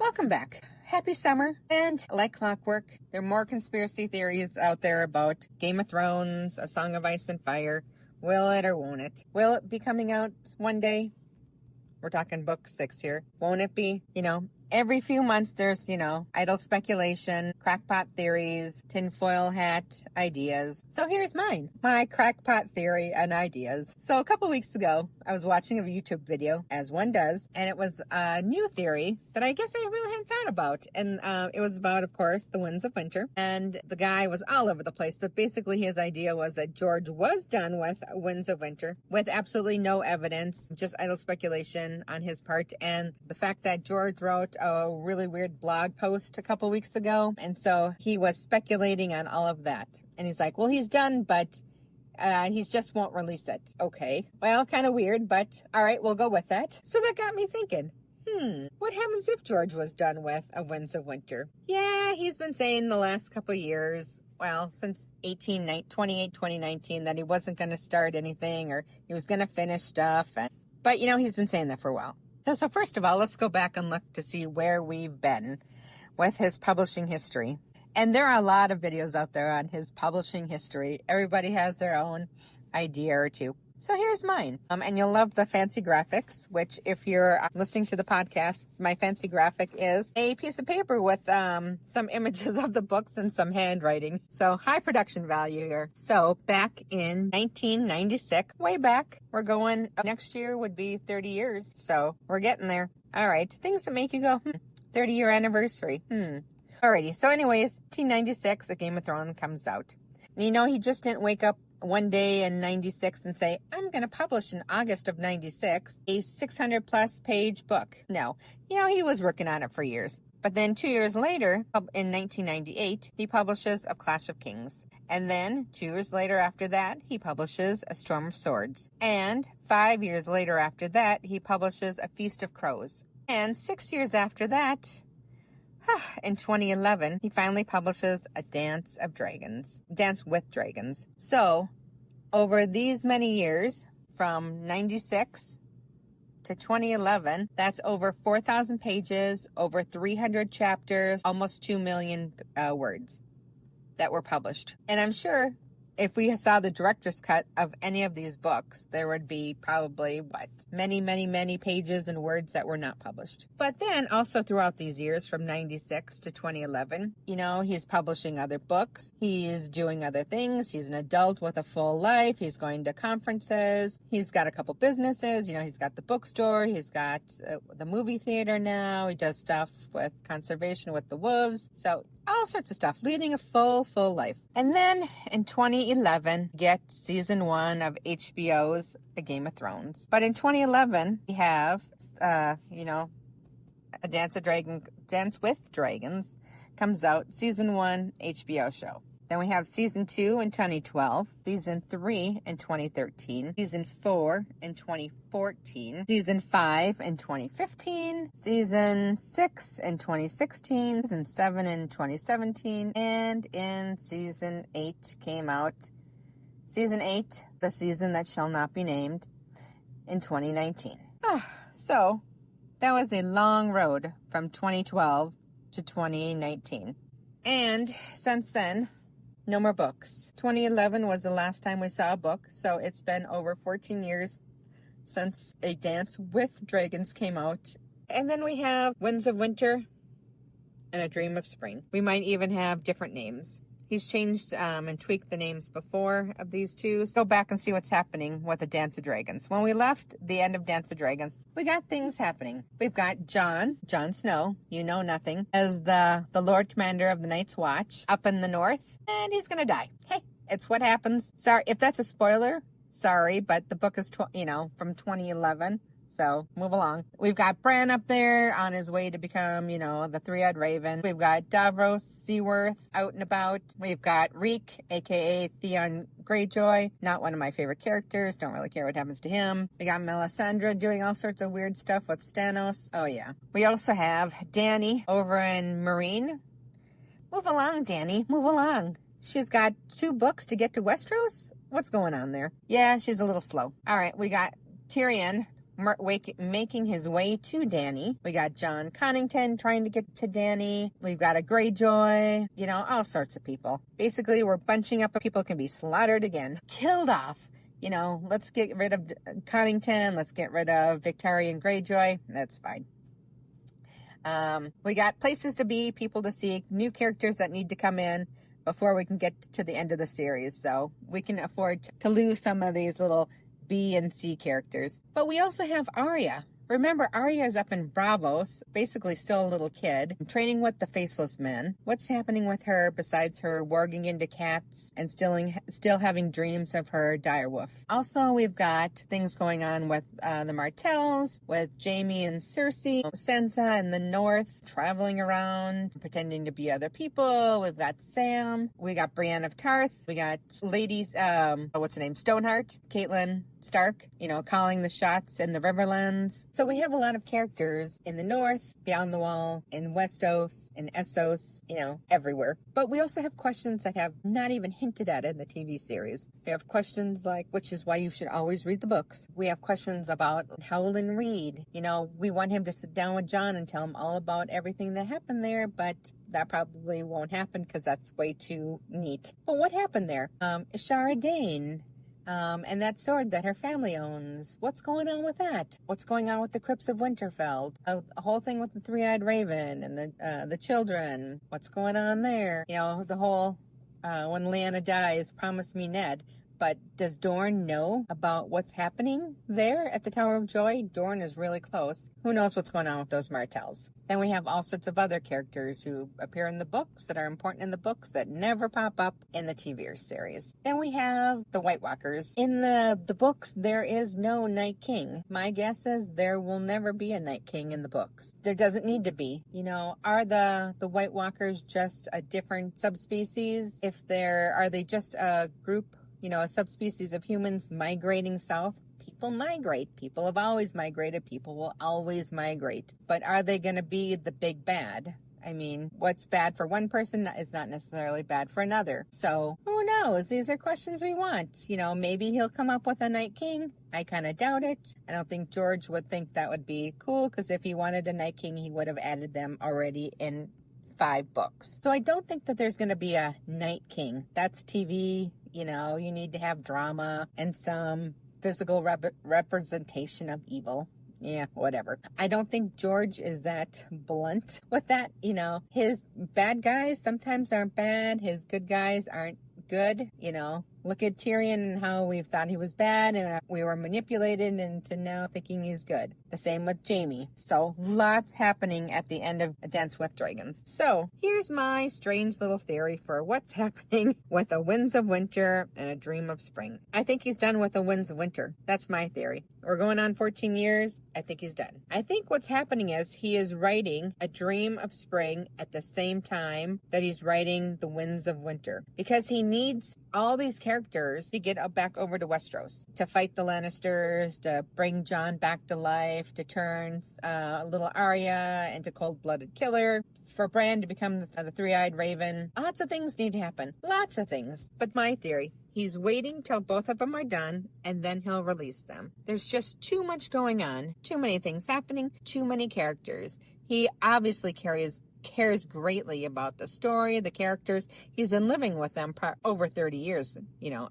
Welcome back. Happy summer. And like clockwork, there are more conspiracy theories out there about Game of Thrones, A Song of Ice and Fire. Will it or won't it? Will it be coming out one day? We're talking book 6 here. Won't it be? Every few months there's, idle speculation, crackpot theories, tinfoil hat ideas. So here's mine. My crackpot theory and ideas. So a couple weeks ago, I was watching a YouTube video, as one does, and it was a new theory that I guess I really hadn't thought about. And it was about, of course, the Winds of Winter. And the guy was all over the place, but basically his idea was that George was done with Winds of Winter with absolutely no evidence, just idle speculation on his part. And the fact that George wrote a really weird blog post a couple weeks ago, and so he was speculating on all of that. And he's like, well, he's done, but he just won't release it. Okay, well, kind of weird, but all right, we'll go with that. So that got me thinking, what happens if George was done with A Winds of Winter? Yeah, he's been saying the last couple years, well, since 2019, that he wasn't going to start anything, or he was going to finish stuff. But, he's been saying that for a while. So first of all, let's go back and look to see where we've been with his publishing history. And there are a lot of videos out there on his publishing history. Everybody has their own idea or two. So here's mine. And you'll love the fancy graphics, which if you're listening to the podcast, my fancy graphic is a piece of paper with some images of the books and some handwriting. So high production value here. So back in 1996, way back, we're going, next year would be 30 years. So we're getting there. All right. Things that make you go, 30-year anniversary. Alrighty. So anyways, 1996, A Game of Thrones comes out. And he just didn't wake up one day in 96 and say, I'm going to publish in August of 96 a 600 plus page book. No, he was working on it for years. But then 2 years later, in 1998, he publishes A Clash of Kings. And then 2 years later after that, he publishes A Storm of Swords. And 5 years later after that, he publishes A Feast of Crows. And 6 years after that, in 2011, he finally publishes A Dance with Dragons. So, over these many years, from 96 to 2011, that's over 4,000 pages, over 300 chapters, almost 2 million words that were published. And I'm sure if we saw the director's cut of any of these books, there would be probably, many pages and words that were not published. But then also throughout these years from 96 to 2011, he's publishing other books. He's doing other things. He's an adult with a full life. He's going to conferences. He's got a couple businesses. He's got the bookstore. He's got the movie theater now. He does stuff with conservation with the wolves. So all sorts of stuff, leading a full life. And then in 2011, get season 1 of HBO's A Game of Thrones. But in 2011, we have, A Dance with Dragons comes out, season 1 HBO show. Then we have season 2 in 2012, season 3 in 2013, season 4 in 2014, season 5 in 2015, season 6 in 2016, season 7 in 2017, and in season 8 came out, season 8, the season that shall not be named, in 2019. So, that was a long road from 2012 to 2019. And since then, no more books. 2011 was the last time we saw a book, so it's been over 14 years since A Dance with Dragons came out. And then we have Winds of Winter and A Dream of Spring. We might even have different names. He's changed and tweaked the names before of these two. So go back and see what's happening with the Dance of Dragons. When we left the end of Dance of Dragons, we got things happening. We've got Jon Snow, you know nothing, as the Lord Commander of the Night's Watch up in the north, and he's gonna die. Hey, it's what happens. Sorry if that's a spoiler. Sorry, but the book is from 2011. So, move along. We've got Bran up there on his way to become, the three-eyed raven. We've got Davros Seaworth out and about. We've got Reek, a.k.a. Theon Greyjoy. Not one of my favorite characters. Don't really care what happens to him. We got Melisandre doing all sorts of weird stuff with Stannis. Oh, yeah. We also have Dany over in Meereen. Move along, Dany. Move along. She's got 2 books to get to Westeros? What's going on there? Yeah, she's a little slow. All right, we got Tyrion making his way to Danny. We got John Connington trying to get to Danny. We've got a Greyjoy, all sorts of people. Basically, we're bunching up. People can be slaughtered again, killed off. Let's get rid of Connington. Let's get rid of Victarion Greyjoy. That's fine. We got places to be, people to see, new characters that need to come in before we can get to the end of the series. So we can afford to lose some of these little B and C characters. But we also have Arya. Remember, Arya is up in Bravos, basically still a little kid, training with the Faceless Men. What's happening with her besides her warging into cats and still having dreams of her direwolf? Also, we've got things going on with the Martells, with Jaime and Cersei, Sansa in the north, traveling around, pretending to be other people. We've got Sam. We got Brienne of Tarth. We got ladies, what's her name? Stoneheart, Caitlin Stark, calling the shots in the Riverlands. So we have a lot of characters in the north, beyond the wall, in Westeros, in Essos, everywhere. But we also have questions that have not even hinted at in the TV series. We have questions like, which is why you should always read the books. We have questions about Howland Reed. We want him to sit down with Jon and tell him all about everything that happened there, but that probably won't happen because that's way too neat. But what happened there? Ishara Dane. And that sword that her family owns. What's going on with that? What's going on with the Crypts of Winterfell? A whole thing with the Three-Eyed Raven and the children. What's going on there? The whole, when Lyanna dies, promise me Ned. But does Dorne know about what's happening there at the Tower of Joy? Dorne is really close. Who knows what's going on with those Martells? Then we have all sorts of other characters who appear in the books, that are important in the books, that never pop up in the TV series. Then we have the White Walkers. In the books, there is no Night King. My guess is there will never be a Night King in the books. There doesn't need to be. Are the White Walkers just a different subspecies? Are they just a group, a subspecies of humans migrating south? People migrate. People have always migrated. People will always migrate. But are they going to be the big bad? I mean, what's bad for one person is not necessarily bad for another. So who knows? These are questions we want. Maybe he'll come up with a Night King. I kind of doubt it. I don't think George would think that would be cool, because if he wanted a Night King, he would have added them already in 5 books. So I don't think that there's going to be a Night King. That's TV. You need to have drama and some physical representation of evil. Yeah, whatever. I don't think George is that blunt with that. His bad guys sometimes aren't bad. His good guys aren't good. Look at Tyrion and how we thought he was bad and we were manipulated into now thinking he's good. The same with Jaime. So lots happening at the end of A Dance with Dragons. So here's my strange little theory for what's happening with The Winds of Winter and A Dream of Spring. I think he's done with The Winds of Winter. That's my theory. We're going on 14 years. I think he's done. I think what's happening is he is writing A Dream of Spring at the same time that he's writing The Winds of Winter, because he needs all these characters to get back over to Westeros, to fight the Lannisters, to bring Jon back to life, to turn little Arya into cold-blooded killer, for Bran to become the Three-Eyed Raven. Lots of things need to happen. Lots of things. But my theory, he's waiting till both of them are done, and then he'll release them. There's just too much going on. Too many things happening. Too many characters. He obviously cares greatly about the story, the characters. He's been living with them over 30 years,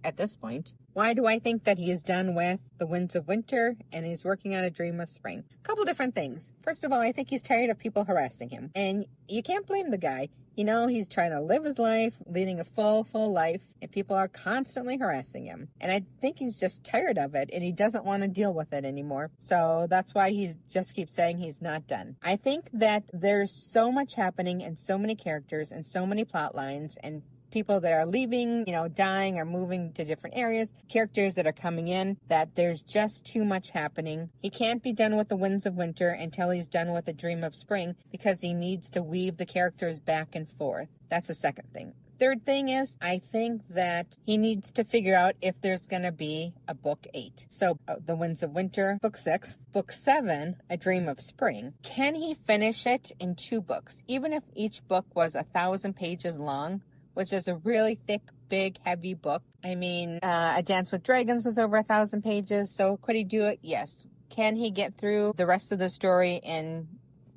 at this point. Why do I think that he's done with The Winds of Winter and he's working on A Dream of Spring? A couple different things. First of all, I think he's tired of people harassing him. And you can't blame the guy. He's trying to live his life, leading a full life, and people are constantly harassing him. And I think he's just tired of it, and he doesn't want to deal with it anymore. So that's why he just keeps saying he's not done. I think that there's so much happening and so many characters and so many plot lines and people that are leaving, dying or moving to different areas, characters that are coming in, that there's just too much happening. He can't be done with The Winds of Winter until he's done with A Dream of Spring, because he needs to weave the characters back and forth. That's the second thing. Third thing is, I think that he needs to figure out if there's going to be a book 8. So, The Winds of Winter, book 6. Book 7, A Dream of Spring. Can he finish it in 2 books? Even if each book was 1,000 pages long, which is a really thick, big, heavy book. I mean, A Dance with Dragons was over 1,000 pages, so could he do it? Yes. Can he get through the rest of the story in,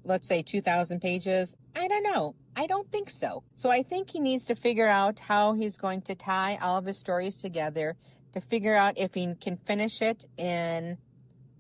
let's say, 2,000 pages? I don't know. I don't think so. So I think he needs to figure out how he's going to tie all of his stories together to figure out if he can finish it in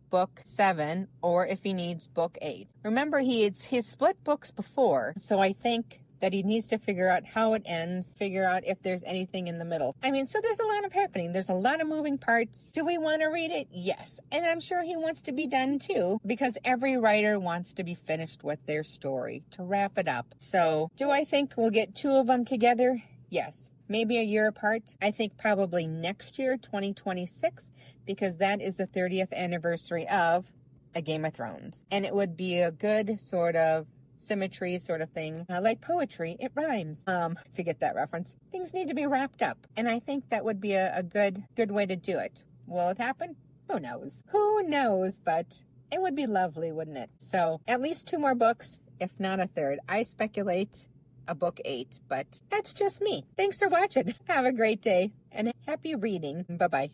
book 7 or if he needs book 8. Remember, he's split books before, so I think that he needs to figure out how it ends, figure out if there's anything in the middle. I mean, so there's a lot of happening. There's a lot of moving parts. Do we want to read it? Yes. And I'm sure he wants to be done too, because every writer wants to be finished with their story, to wrap it up. So do I think we'll get 2 of them together? Yes. Maybe a year apart. I think probably next year, 2026, because that is the 30th anniversary of A Game of Thrones. And it would be a good sort of symmetry sort of thing. Like poetry, it rhymes. If you get that reference. Things need to be wrapped up. And I think that would be a good way to do it. Will it happen? Who knows? Who knows? But it would be lovely, wouldn't it? So at least 2 more books, if not a third. I speculate a book 8, but that's just me. Thanks for watching. Have a great day and happy reading. Bye-bye.